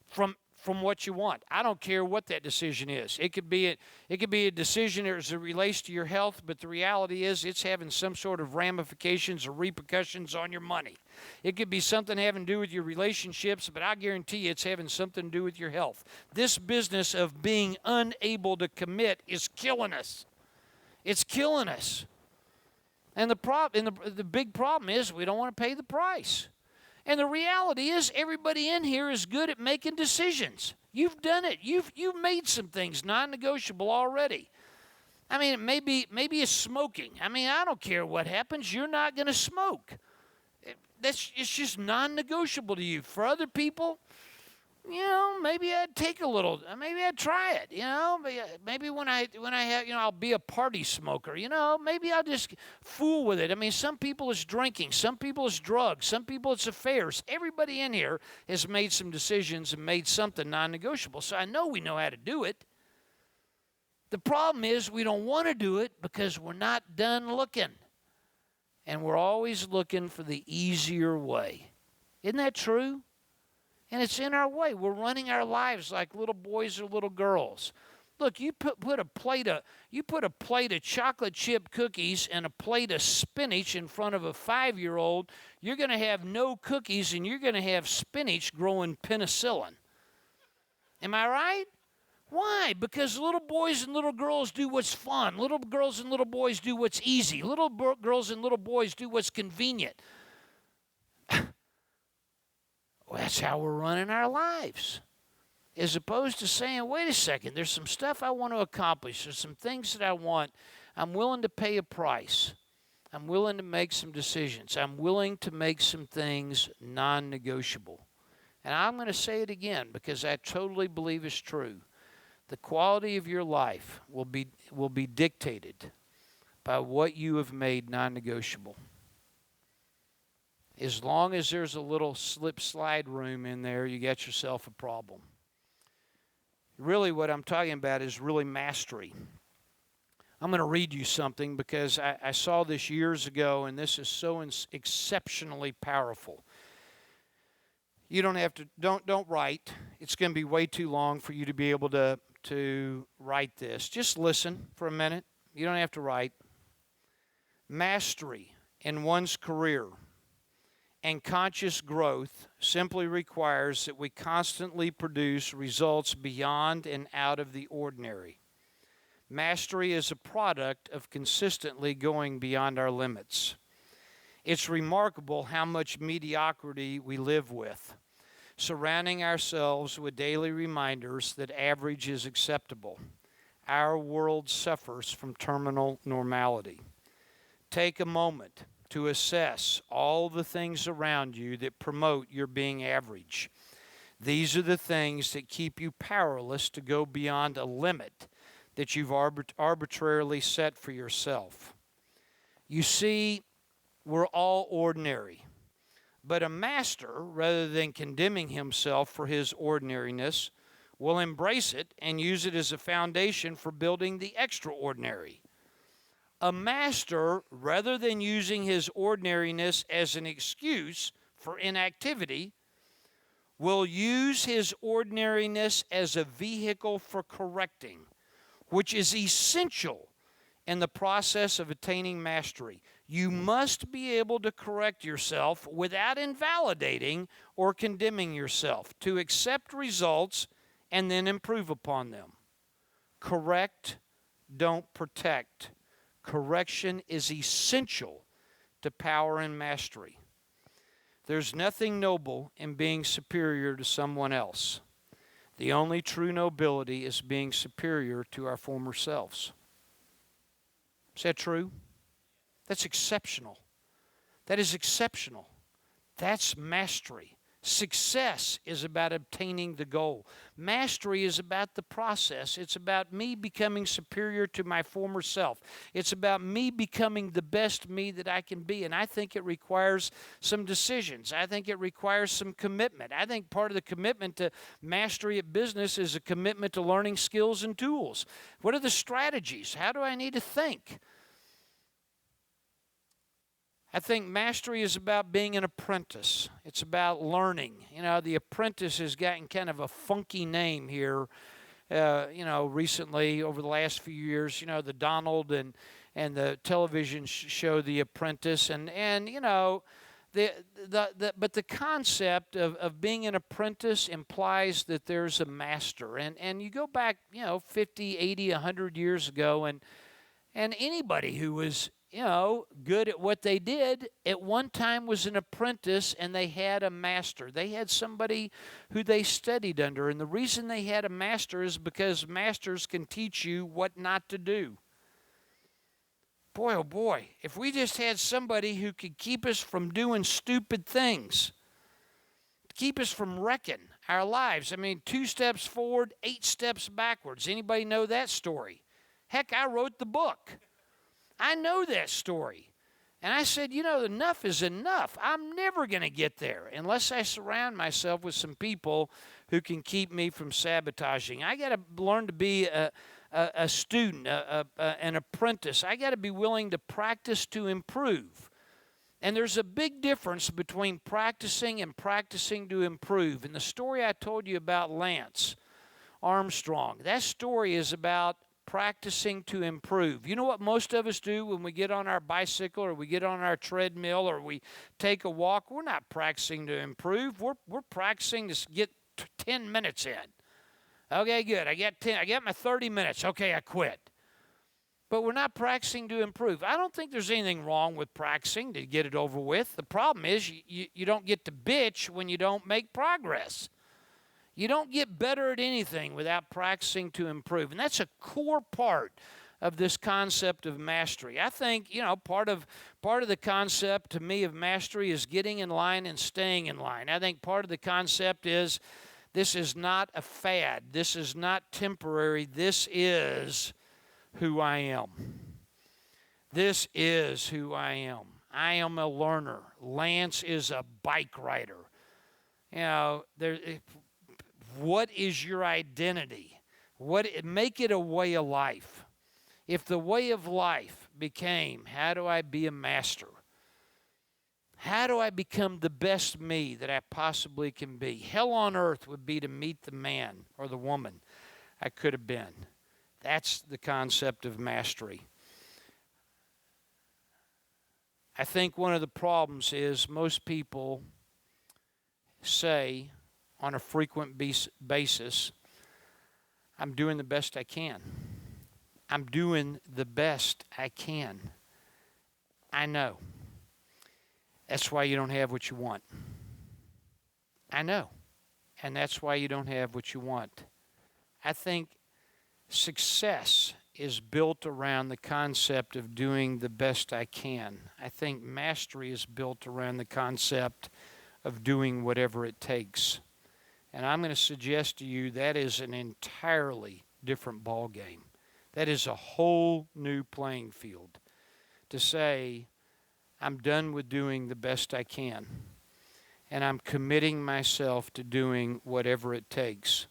from what you want. I don't care what that decision is. It could be a decision as it relates to your health, but the reality is it's having some sort of ramifications or repercussions on your money. It could be something having to do with your relationships, but I guarantee you it's having something to do with your health. This business of being unable to commit is killing us. It's killing us. And the big problem is we don't want to pay the price. And the reality is everybody in here is good at making decisions. You've done it. You've made some things non-negotiable already. I mean, maybe it's smoking. I mean, I don't care what happens. You're not going to smoke. It's just non-negotiable to you. For other people, maybe I'd take a little. Maybe I'd try it. Maybe when I have, I'll be a party smoker. Maybe I'll just fool with it. I mean, some people it's drinking, some people it's drugs, some people it's affairs. Everybody in here has made some decisions and made something non-negotiable. So I know we know how to do it. The problem is we don't want to do it because we're not done looking, and we're always looking for the easier way. Isn't that true? And it's in our way. We're running our lives like little boys or little girls. Look, you put a plate of chocolate chip cookies and a plate of spinach in front of a 5-year-old, you're going to have no cookies and you're going to have spinach growing penicillin. Am I right? Why? Because little boys and little girls do what's fun. Little girls and little boys do what's easy. Little girls and little boys do what's convenient. Well, that's how we're running our lives. As opposed to saying, wait a second, there's some stuff I want to accomplish. There's some things that I want. I'm willing to pay a price. I'm willing to make some decisions. I'm willing to make some things non-negotiable. And I'm going to say it again because I totally believe it's true. The quality of your life will be dictated by what you have made non-negotiable. As long as there's a little slip slide room in there, you got yourself a problem. Really what I'm talking about is really mastery. I'm going to read you something because I saw this years ago, and this is so exceptionally powerful. You don't have to, don't write. It's going to be way too long for you to be able to write this. Just listen for a minute. You don't have to write. Mastery in one's career and conscious growth simply requires that we constantly produce results beyond and out of the ordinary. Mastery is a product of consistently going beyond our limits. It's remarkable how much mediocrity we live with, surrounding ourselves with daily reminders that average is acceptable. Our world suffers from terminal normality. Take a moment to assess all the things around you that promote your being average. These are the things that keep you powerless to go beyond a limit that you've arbitrarily set for yourself. You see, we're all ordinary, but a master, rather than condemning himself for his ordinariness, will embrace it and use it as a foundation for building the extraordinary. A master, rather than using his ordinariness as an excuse for inactivity, will use his ordinariness as a vehicle for correcting, which is essential in the process of attaining mastery. You must be able to correct yourself without invalidating or condemning yourself, to accept results and then improve upon them. Correct, don't protect. Correction is essential to power and mastery. There's nothing noble in being superior to someone else. The only true nobility is being superior to our former selves. Is that true? That's exceptional. That is exceptional. That's mastery. Success is about obtaining the goal. Mastery is about the process. It's about me becoming superior to my former self. It's about me becoming the best me that I can be. And I think it requires some decisions. I think it requires some commitment. I think part of the commitment to mastery at business is a commitment to learning skills and tools. What are the strategies? How do I need to think? I think mastery is about being an apprentice. It's about learning. You know, the apprentice has gotten kind of a funky name here, recently over the last few years. You know, the Donald and the television show The Apprentice. And you know, but the concept of being an apprentice implies that there's a master. And you go back, 50, 80, 100 years ago, and anybody who was good at what they did, at one time was an apprentice, and they had a master. They had somebody who they studied under. And the reason they had a master is because masters can teach you what not to do. Boy, oh boy, if we just had somebody who could keep us from doing stupid things, keep us from wrecking our lives. I mean, 2 steps forward, 8 steps backwards. Anybody know that story? Heck, I wrote the book. I know that story. And I said, enough is enough. I'm never going to get there unless I surround myself with some people who can keep me from sabotaging. I got to learn to be a student, an apprentice. I got to be willing to practice to improve. And there's a big difference between practicing and practicing to improve. And the story I told you about Lance Armstrong, that story is about practicing to improve. You know what most of us do when we get on our bicycle or we get on our treadmill or we take a walk? We're not practicing to improve. We're practicing to get 10 minutes in. Okay, good. I got my 30 minutes. Okay, I quit. But we're not practicing to improve. I don't think there's anything wrong with practicing to get it over with. The problem is you don't get to bitch when you don't make progress. You don't get better at anything without practicing to improve. And that's a core part of this concept of mastery. I think, part of the concept to me of mastery is getting in line and staying in line. I think part of the concept is this is not a fad. This is not temporary. This is who I am. This is who I am. I am a learner. Lance is a bike rider. What is your identity? Make it a way of life. If the way of life became, how do I be a master? How do I become the best me that I possibly can be? Hell on earth would be to meet the man or the woman I could have been. That's the concept of mastery. I think one of the problems is most people say on a frequent basis, I'm doing the best I can. I'm doing the best I can. I know. That's why you don't have what you want. I know. And that's why you don't have what you want. I think success is built around the concept of doing the best I can. I think mastery is built around the concept of doing whatever it takes. And I'm going to suggest to you that is an entirely different ball game. That is a whole new playing field. To say, I'm done with doing the best I can, and I'm committing myself to doing whatever it takes.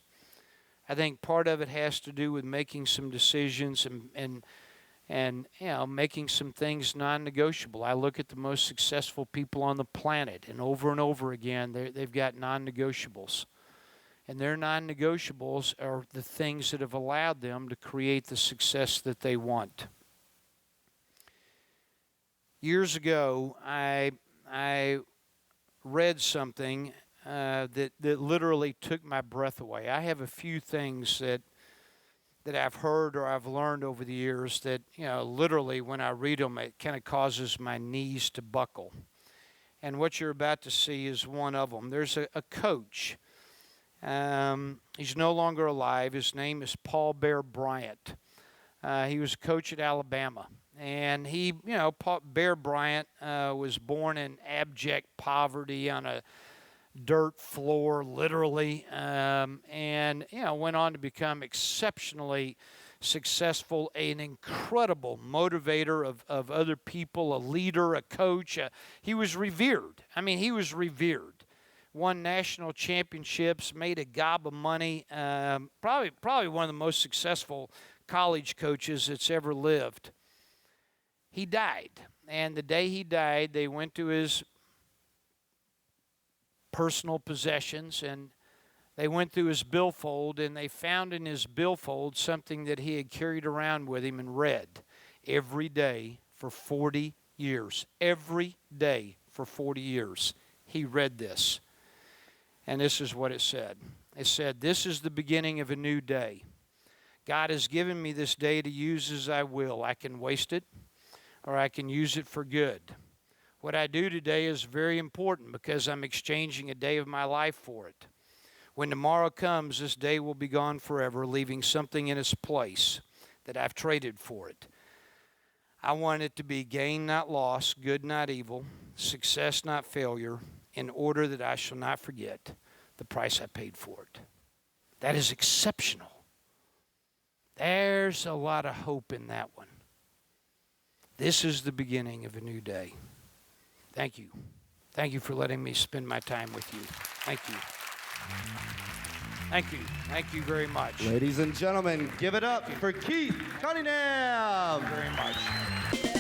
I think part of it has to do with making some decisions and making some things non-negotiable. I look at the most successful people on the planet, and over again, they've got non-negotiables. And their non-negotiables are the things that have allowed them to create the success that they want. Years ago, I read something that literally took my breath away. I have a few things that I've heard or I've learned over the years that, literally when I read them, it kind of causes my knees to buckle. And what you're about to see is one of them. There's a coach. He's no longer alive. His name is Paul Bear Bryant. He was a coach at Alabama. And he, Bear Bryant was born in abject poverty on a dirt floor, literally, and, went on to become exceptionally successful, an incredible motivator of other people, a leader, a coach. He was revered. He was revered. Won national championships, made a gob of money, probably one of the most successful college coaches that's ever lived. He died, and the day he died, they went to his personal possessions, and they went through his billfold, and they found in his billfold something that he had carried around with him and read every day for 40 years. Every day for 40 years, he read this. And this is what it said. It said, "This is the beginning of a new day. God has given me this day to use as I will. I can waste it, or I can use it for good. What I do today is very important because I'm exchanging a day of my life for it. When tomorrow comes, this day will be gone forever, leaving something in its place that I've traded for it. I want it to be gain, not loss, good, not evil, success, not failure, in order that I shall not forget the price I paid for it." That is exceptional. There's a lot of hope in that one. This is the beginning of a new day. Thank you. Thank you for letting me spend my time with you. Thank you. Thank you. Thank you very much. Ladies and gentlemen, give it up for Keith Cunningham. Thank you very much.